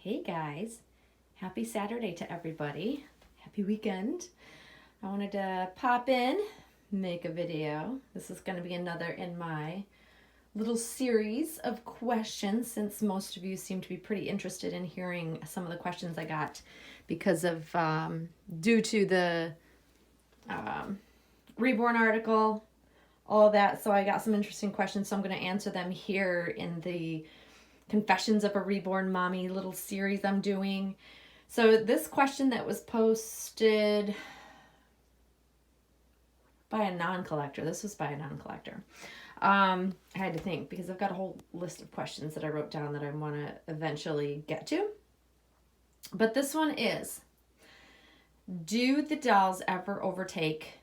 Hey guys, happy Saturday to everybody. Happy weekend. I wanted to pop in, make a video. This is going to be another in my little series of questions since most of you seem to be pretty interested in hearing some of the questions I got because of due to the Reborn article, all that. So I got some interesting questions, so I'm going to answer them here in the Confessions of a Reborn Mommy little series I'm doing. So this question that was posted by a non-collector. This was by a non-collector. I had to think because I've got a whole list of questions that I wrote down that I want to eventually get to. But this one is, do the dolls ever overtake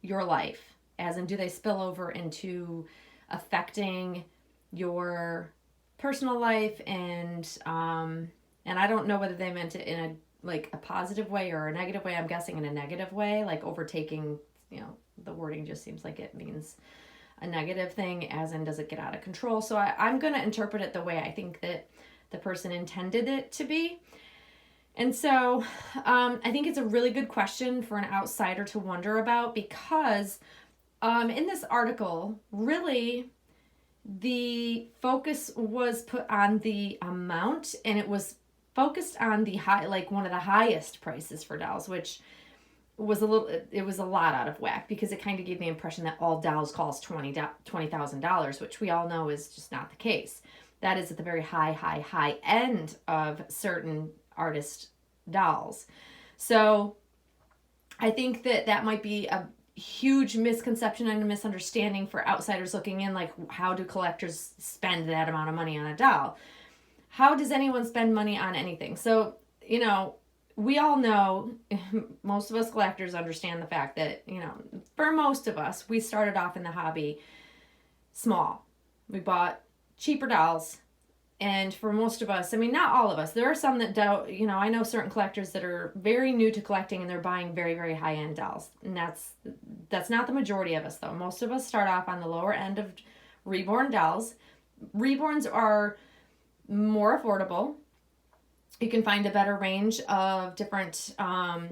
your life? As in, do they spill over into affecting your personal life? And I don't know whether they meant it in a positive way or a negative way. I'm guessing in a negative way, like overtaking, the wording just seems like it means a negative thing, as in does it get out of control? So I'm going to interpret it the way I think that the person intended it to be. And so I think it's a really good question for an outsider to wonder about because in this article, really, the focus was put on the amount, and it was focused on the high, like one of the highest prices for dolls, which was it was a lot out of whack because it kind of gave the impression that all dolls cost $20,000, which we all know is just not the case. That is at the very high end of certain artist dolls. So I think that might be a huge misconception and a misunderstanding for outsiders looking in, like how do collectors spend that amount of money on a doll? How does anyone spend money on anything? So, we all know, most of us collectors understand the fact that, for most of us, we started off in the hobby small. We bought cheaper dolls. And for most of us, not all of us, there are some that don't, I know certain collectors that are very new to collecting and they're buying very, very high-end dolls. And that's not the majority of us, though. Most of us start off on the lower end of Reborn dolls. Reborns are more affordable. You can find a better range of different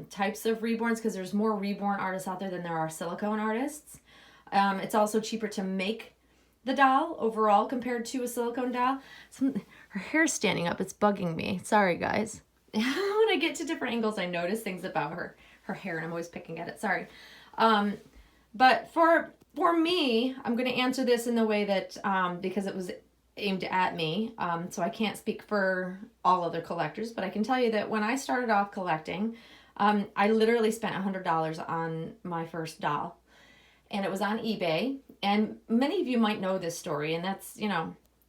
types of Reborns because there's more Reborn artists out there than there are silicone artists. It's also cheaper to make the doll overall compared to a silicone doll. Her hair's standing up. It's bugging me. Sorry, guys. When I get to different angles, I notice things about her hair, and I'm always picking at it. Sorry. But for me, I'm going to answer this in the way that, because it was aimed at me, so I can't speak for all other collectors, but I can tell you that when I started off collecting, I literally spent $100 on my first doll. And it was on eBay, and many of you might know this story, and that's,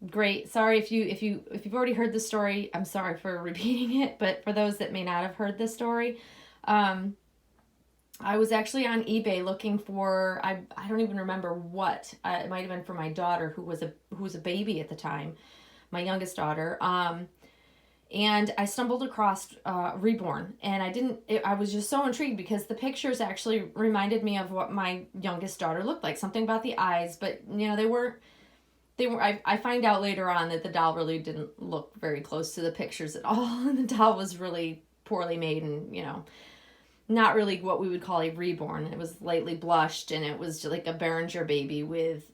great. Sorry if you've already heard the story, I'm sorry for repeating it, but for those that may not have heard this story, I was actually on eBay looking for, I don't even remember what, it might have been for my daughter who was a baby at the time, my youngest daughter, and I stumbled across Reborn, and I was just so intrigued because the pictures actually reminded me of what my youngest daughter looked like, something about the eyes, but they were, I find out later on that the doll really didn't look very close to the pictures at all, and the doll was really poorly made and, not really what we would call a Reborn. It was lightly blushed, and it was like a Behringer baby with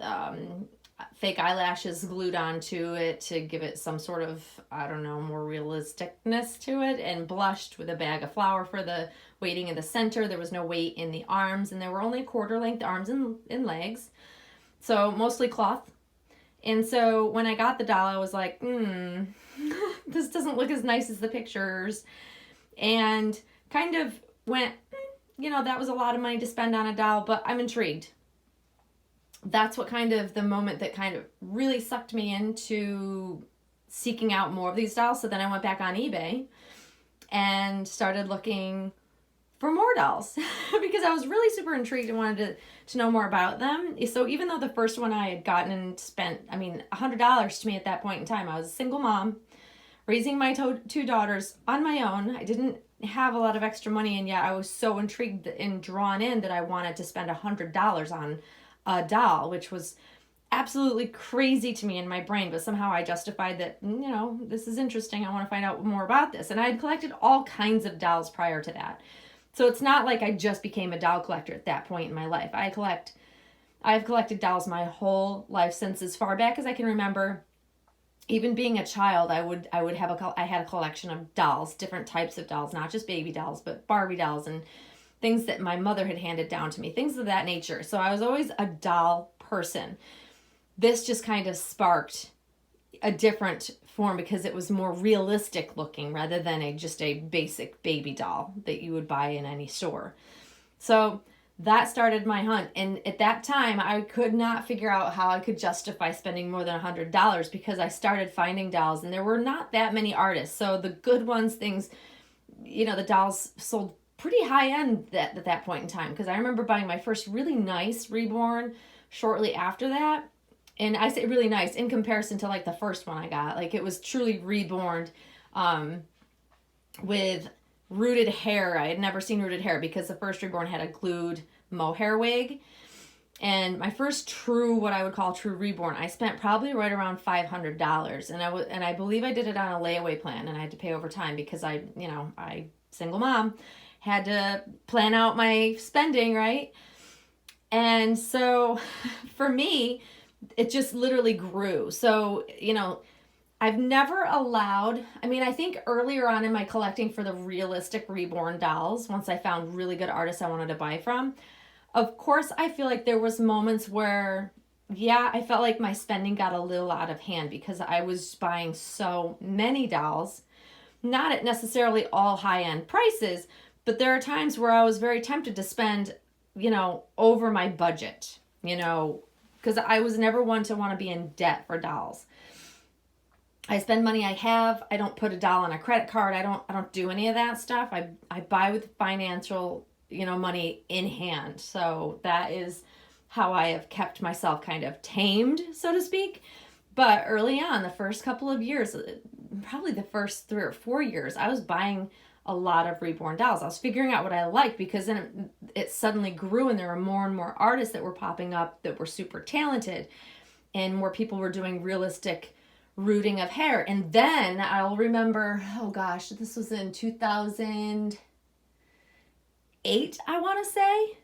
fake eyelashes glued onto it to give it some sort of, more realisticness to it, and blushed with a bag of flour for the weighting in the center. There was no weight in the arms, and there were only quarter-length arms and legs, so mostly cloth. And so when I got the doll, I was like, this doesn't look as nice as the pictures, and kind of went, that was a lot of money to spend on a doll, but I'm intrigued. That's what kind of the moment that kind of really sucked me into seeking out more of these dolls. So then I went back on eBay and started looking for more dolls because I was really super intrigued and wanted to know more about them. So even though the first one I had gotten and spent, $100 to me at that point in time, I was a single mom raising my two daughters on my own. I didn't have a lot of extra money, and yet I was so intrigued and drawn in that I wanted to spend $100 on a doll, which was absolutely crazy to me in my brain, but somehow I justified that, this is interesting. I want to find out more about this. And I had collected all kinds of dolls prior to that. So it's not like I just became a doll collector at that point in my life. I've collected dolls my whole life since as far back as I can remember. Even being a child, I had a collection of dolls, different types of dolls, not just baby dolls, but Barbie dolls and things that my mother had handed down to me, things of that nature. So I was always a doll person. This just kind of sparked a different form because it was more realistic looking rather than just a basic baby doll that you would buy in any store. So that started my hunt. And at that time, I could not figure out how I could justify spending more than $100 because I started finding dolls and there were not that many artists. So the good ones, the dolls sold pretty high end at that point in time. Because I remember buying my first really nice Reborn shortly after that. And I say really nice in comparison to like the first one I got. Like it was truly reborn with rooted hair. I had never seen rooted hair because the first Reborn had a glued mohair wig. And my first what I would call true Reborn, I spent probably right around $500. And I believe I did it on a layaway plan and I had to pay over time because I single mom, had to plan out my spending, right? And so for me, it just literally grew. So, I've never allowed, I think earlier on in my collecting for the realistic Reborn dolls, once I found really good artists I wanted to buy from, of course, I feel like there was moments where, I felt like my spending got a little out of hand because I was buying so many dolls, not at necessarily all high-end prices, but there are times where I was very tempted to spend, over my budget, because I was never one to want to be in debt for dolls. I spend money I have. I don't put a doll on a credit card. I don't do any of that stuff. I buy with financial, money in hand. So that is how I have kept myself kind of tamed, so to speak. But early on, the first couple of years, probably the first 3 or 4 years, I was buying a lot of Reborn dolls. I was figuring out what I liked because then it suddenly grew and there were more and more artists that were popping up that were super talented and more people were doing realistic rooting of hair. And then I'll remember, this was in 2008, I want to say.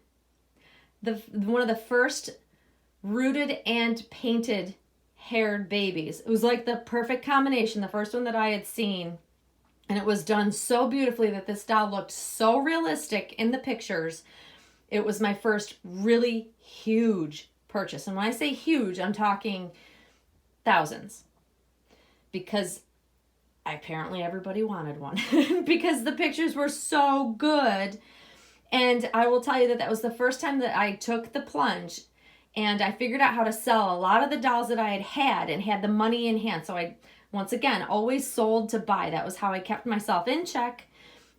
One of the first rooted and painted haired babies. It was like the perfect combination, the first one that I had seen. And it was done so beautifully that this doll looked so realistic in the pictures. It was my first really huge purchase. And when I say huge, I'm talking thousands. Because apparently everybody wanted one. Because the pictures were so good. And I will tell you that was the first time that I took the plunge. And I figured out how to sell a lot of the dolls that I had and had the money in hand. So I, once again, always sold to buy. That was how I kept myself in check.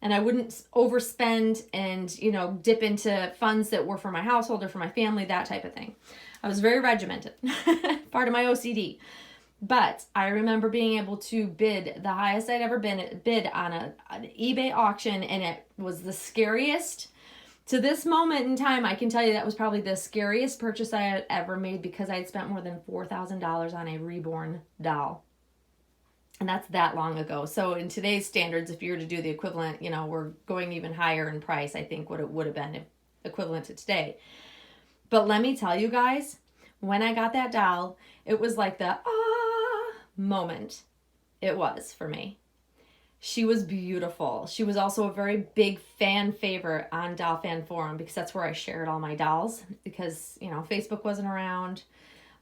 And I wouldn't overspend and, dip into funds that were for my household or for my family, that type of thing. I was very regimented. Part of my OCD. But I remember being able to bid the highest I'd ever bid on an eBay auction. And it was the scariest. To this moment in time, I can tell you that was probably the scariest purchase I had ever made because I had spent more than $4,000 on a Reborn doll. And that's that long ago. So in today's standards, if you were to do the equivalent, we're going even higher in price, I think, what it would have been equivalent to today. But let me tell you guys, when I got that doll, it was like the moment it was for me. She was beautiful. She was also a very big fan favorite on Doll Fan Forum because that's where I shared all my dolls because, Facebook wasn't around.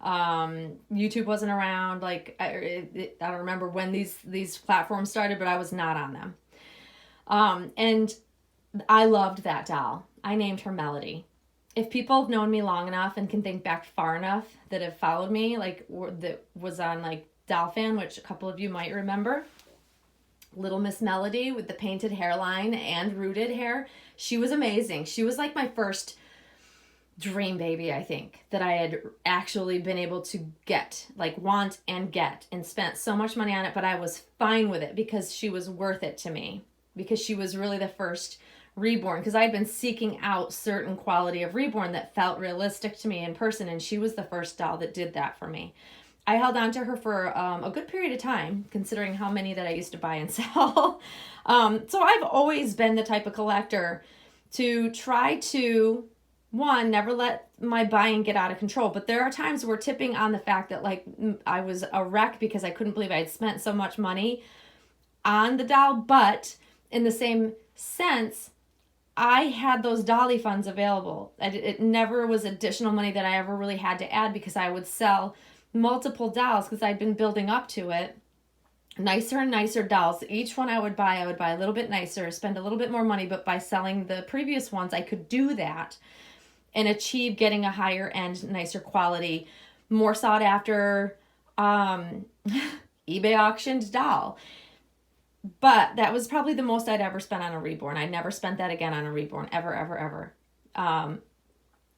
YouTube wasn't around. Like, I don't remember when these platforms started, but I was not on them. And I loved that doll. I named her Melody. If people have known me long enough and can think back far enough that have followed me, that was on Doll Fan, which a couple of you might remember, Little Miss Melody with the painted hairline and rooted hair. She was amazing. She was like my first dream baby, I think, that I had actually been able to want and get, and spent so much money on it, but I was fine with it because she was worth it to me, because she was really the first Reborn, because I had been seeking out certain quality of Reborn that felt realistic to me in person, and she was the first doll that did that for me. I held on to her for a good period of time, considering how many that I used to buy and sell. So I've always been the type of collector to try to, one, never let my buying get out of control. But there are times where tipping on the fact that like I was a wreck because I couldn't believe I had spent so much money on the doll. But in the same sense, I had those dolly funds available. It never was additional money that I ever really had to add, because I would sell multiple dolls because I'd been building up to it. Nicer and nicer dolls. Each one I would buy a little bit nicer, spend a little bit more money, but by selling the previous ones, I could do that and achieve getting a higher end, nicer quality, more sought after eBay auctioned doll. But that was probably the most I'd ever spent on a Reborn. I never spent that again on a Reborn, ever.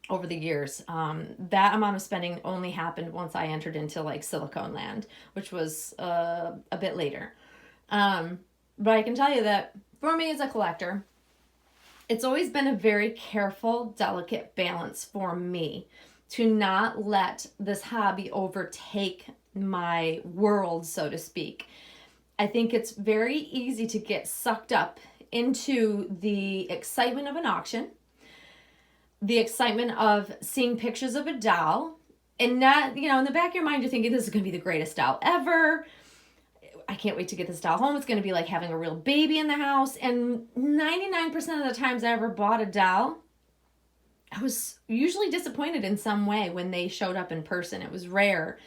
Over the years. That amount of spending only happened once I entered into like silicone land, which was a bit later. But I can tell you that for me as a collector, it's always been a very careful, delicate balance for me to not let this hobby overtake my world, so to speak. I think it's very easy to get sucked up into the excitement of an auction, the excitement of seeing pictures of a doll, and not, in the back of your mind, you're thinking, this is going to be the greatest doll ever. I can't wait to get this doll home. It's going to be like having a real baby in the house. And 99% of the times I ever bought a doll, I was usually disappointed in some way when they showed up in person. It was rare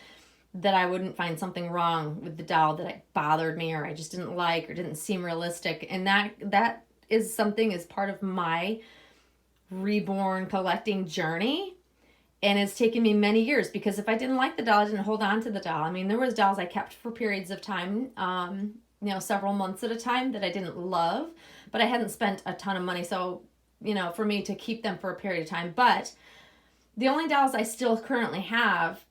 that I wouldn't find something wrong with the doll that bothered me or I just didn't like or didn't seem realistic. And that is something as part of my Reborn collecting journey. And it's taken me many years, because if I didn't like the doll, I didn't hold on to the doll. I mean, there was dolls I kept for periods of time, several months at a time, that I didn't love, but I hadn't spent a ton of money. So, for me to keep them for a period of time. But the only dolls I still currently have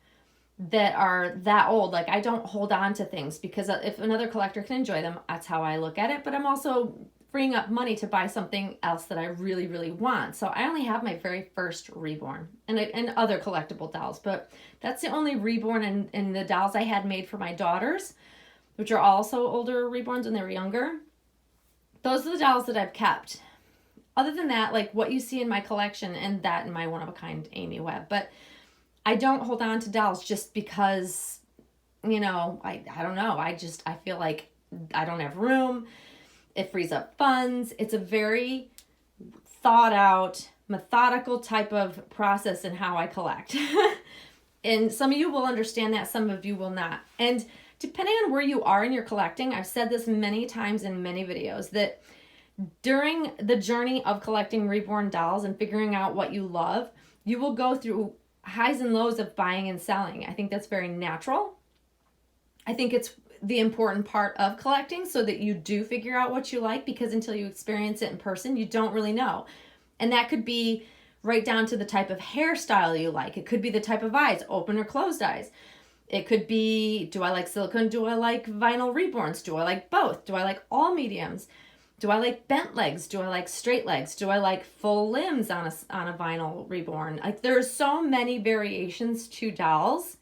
that are that old, like, I don't hold on to things, because if another collector can enjoy them, that's how I look at it. But I'm also freeing up money to buy something else that I really, really want. So I only have my very first Reborn and other collectible dolls, but that's the only Reborn and the dolls I had made for my daughters, which are also older Reborns when they were younger. Those are the dolls that I've kept. Other than that, like what you see in my collection and that in my one-of-a-kind Amy Webb. But I don't hold on to dolls just because, I don't know. I feel like I don't have room. It frees up funds. It's a very thought out, methodical type of process in how I collect. And some of you will understand that, some of you will not. And depending on where you are in your collecting, I've said this many times in many videos, that during the journey of collecting Reborn dolls and figuring out what you love, you will go through highs and lows of buying and selling. I think that's very natural. I think it's the important part of collecting, so that you do figure out what you like, because until you experience it in person, you don't really know. And that could be right down to the type of hairstyle you like. It could be the type of eyes, open or closed eyes. It could be, do I like silicone? Do I like vinyl Reborns? Do I like both? Do I like all mediums? Do I like bent legs? Do I like straight legs? Do I like full limbs on a vinyl Reborn? Like, there's so many variations to dolls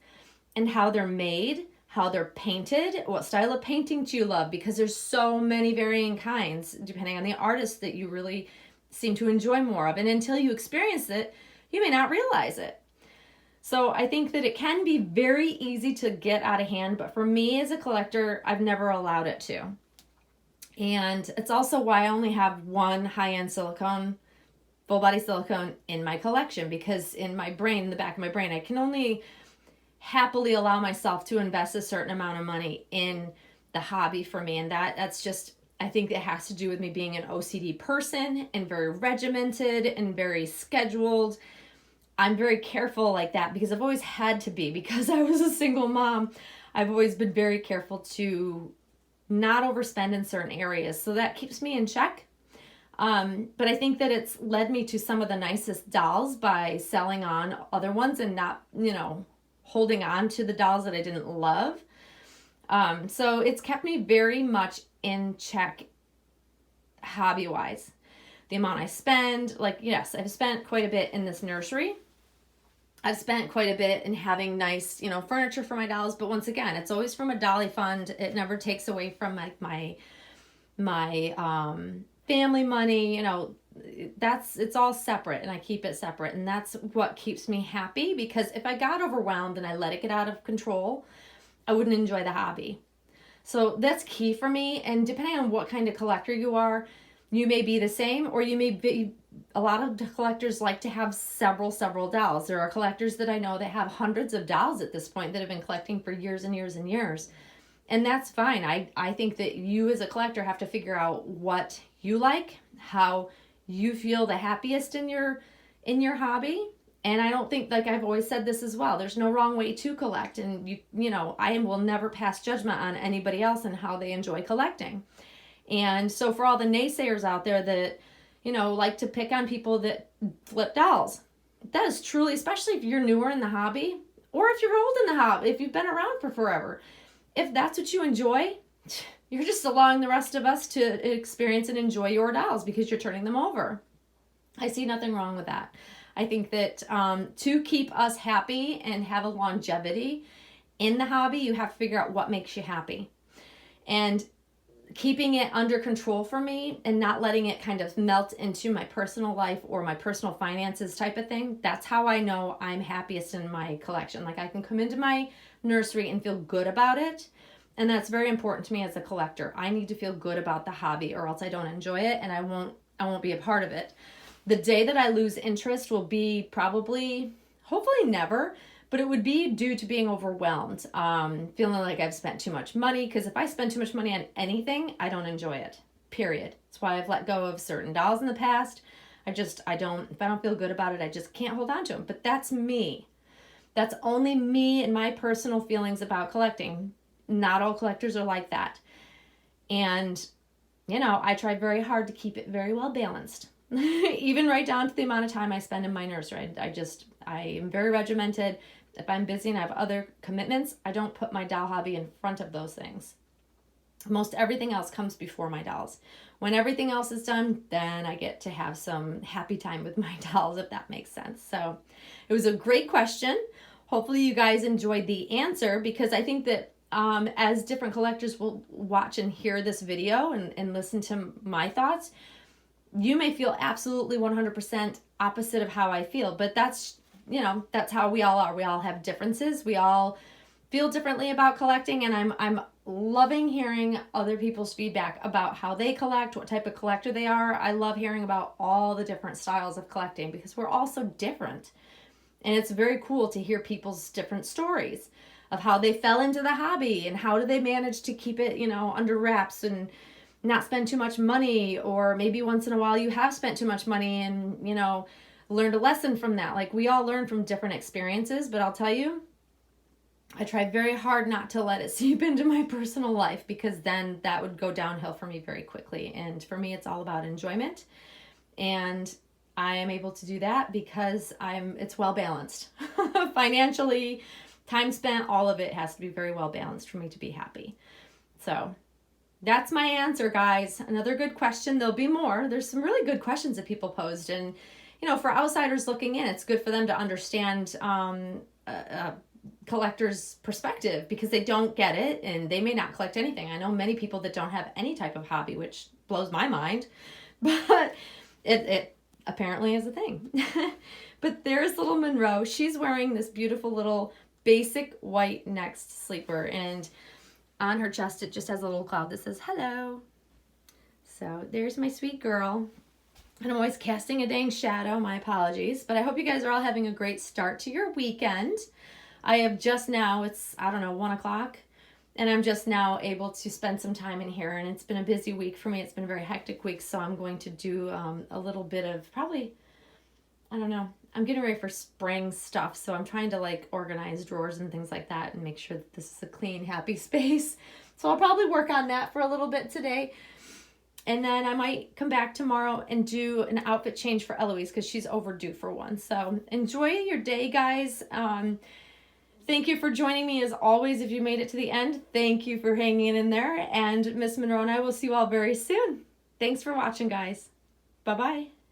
and how they're made, how they're painted, what style of painting do you love, because there's so many varying kinds depending on the artist that you really seem to enjoy more of. And until you experience it, you may not realize it. So I think that it can be very easy to get out of hand, but for me as a collector, I've never allowed it to. And it's also why I only have one high-end silicone, full body silicone in my collection, because in my brain, in the back of my brain, I can only happily allow myself to invest a certain amount of money in the hobby for me. And that's just, I think it has to do with me being an OCD person and very regimented and very scheduled. I'm very careful like that because I've always had to be, because I was a single mom. I've always been very careful to not overspend in certain areas. So that keeps me in check. But I think that it's led me to some of the nicest dolls by selling on other ones and not, holding on to the dolls that I didn't love. So it's kept me very much in check hobby-wise. the amount I spend. Like, yes, I've spent quite a bit in this nursery. I've spent quite a bit in having nice, furniture for my dolls. But once again, it's always from a dolly fund. It never takes away from my family money. It's all separate, and I keep it separate. And that's what keeps me happy, because if I got overwhelmed and I let it get out of control, I wouldn't enjoy the hobby. So that's key for me. And depending on what kind of collector you are, you may be the same, or you may be, a lot of collectors like to have several dolls. There are collectors that I know that have hundreds of dolls at this point that have been collecting for years and years and years. And that's fine. I think that you as a collector have to figure out what you like, how you feel the happiest in your hobby. And I don't think, like I've always said this as well, there's no wrong way to collect. And I will never pass judgment on anybody else and how they enjoy collecting. And so for all the naysayers out there that, like to pick on people that flip dolls, that is truly, especially if you're newer in the hobby, or if you're old in the hobby, if you've been around for forever, if that's what you enjoy, you're just allowing the rest of us to experience and enjoy your dolls because you're turning them over. I see nothing wrong with that. I think that to keep us happy and have a longevity in the hobby, you have to figure out what makes you happy. And keeping it under control for me and not letting it kind of melt into my personal life or my personal finances type of thing, that's how I know I'm happiest in my collection. Like, I can come into my nursery and feel good about it. And that's very important to me as a collector. I need to feel good about the hobby, or else I don't enjoy it and I won't be a part of it. The day that I lose interest will be probably, hopefully never, but it would be due to being overwhelmed, feeling like I've spent too much money. Because if I spend too much money on anything, I don't enjoy it, period. That's why I've let go of certain dolls in the past. If I don't feel good about it, I just can't hold on to them. But that's me. That's only me and my personal feelings about collecting. Not all collectors are like that. And, I try very hard to keep it very well balanced. Even right down to the amount of time I spend in my nursery. I am very regimented. If I'm busy and I have other commitments, I don't put my doll hobby in front of those things. Most everything else comes before my dolls. When everything else is done, then I get to have some happy time with my dolls, if that makes sense. So it was a great question. Hopefully you guys enjoyed the answer, because I think that as different collectors will watch and hear this video and listen to my thoughts, you may feel absolutely 100% opposite of how I feel, but that's how we all are. We all have differences. We all feel differently about collecting, and I'm loving hearing other people's feedback about how they collect, what type of collector they are. I love hearing about all the different styles of collecting, because we're all so different. And it's very cool to hear people's different stories of how they fell into the hobby and how do they manage to keep it, under wraps and not spend too much money. Or maybe once in a while you have spent too much money and, learned a lesson from that. Like, we all learn from different experiences, but I'll tell you, I try very hard not to let it seep into my personal life, because then that would go downhill for me very quickly. And for me, it's all about enjoyment. And I am able to do that because it's well balanced. Financially, time spent, all of it has to be very well balanced for me to be happy. So that's my answer, guys. Another good question. There'll be more. There's some really good questions that people posed, and for outsiders looking in, it's good for them to understand a collector's perspective, because they don't get it and they may not collect anything. I know many people that don't have any type of hobby, which blows my mind, but it apparently is a thing. But there's little Monroe. She's wearing this beautiful little basic white Next sleeper, and on her chest it just has a little cloud that says hello. So there's my sweet girl. And I'm always casting a dang shadow, my apologies. But I hope you guys are all having a great start to your weekend. I have just now, it's, 1 o'clock, and I'm just now able to spend some time in here. And it's been a busy week for me. It's been a very hectic week, so I'm going to do a little bit of probably, I'm getting ready for spring stuff. So I'm trying to organize drawers and things like that and make sure that this is a clean, happy space. So I'll probably work on that for a little bit today. And then I might come back tomorrow and do an outfit change for Eloise, because she's overdue for one. So enjoy your day, guys. Thank you for joining me as always. If you made it to the end, thank you for hanging in there. And Miss Monroe and I will see you all very soon. Thanks for watching, guys. Bye-bye.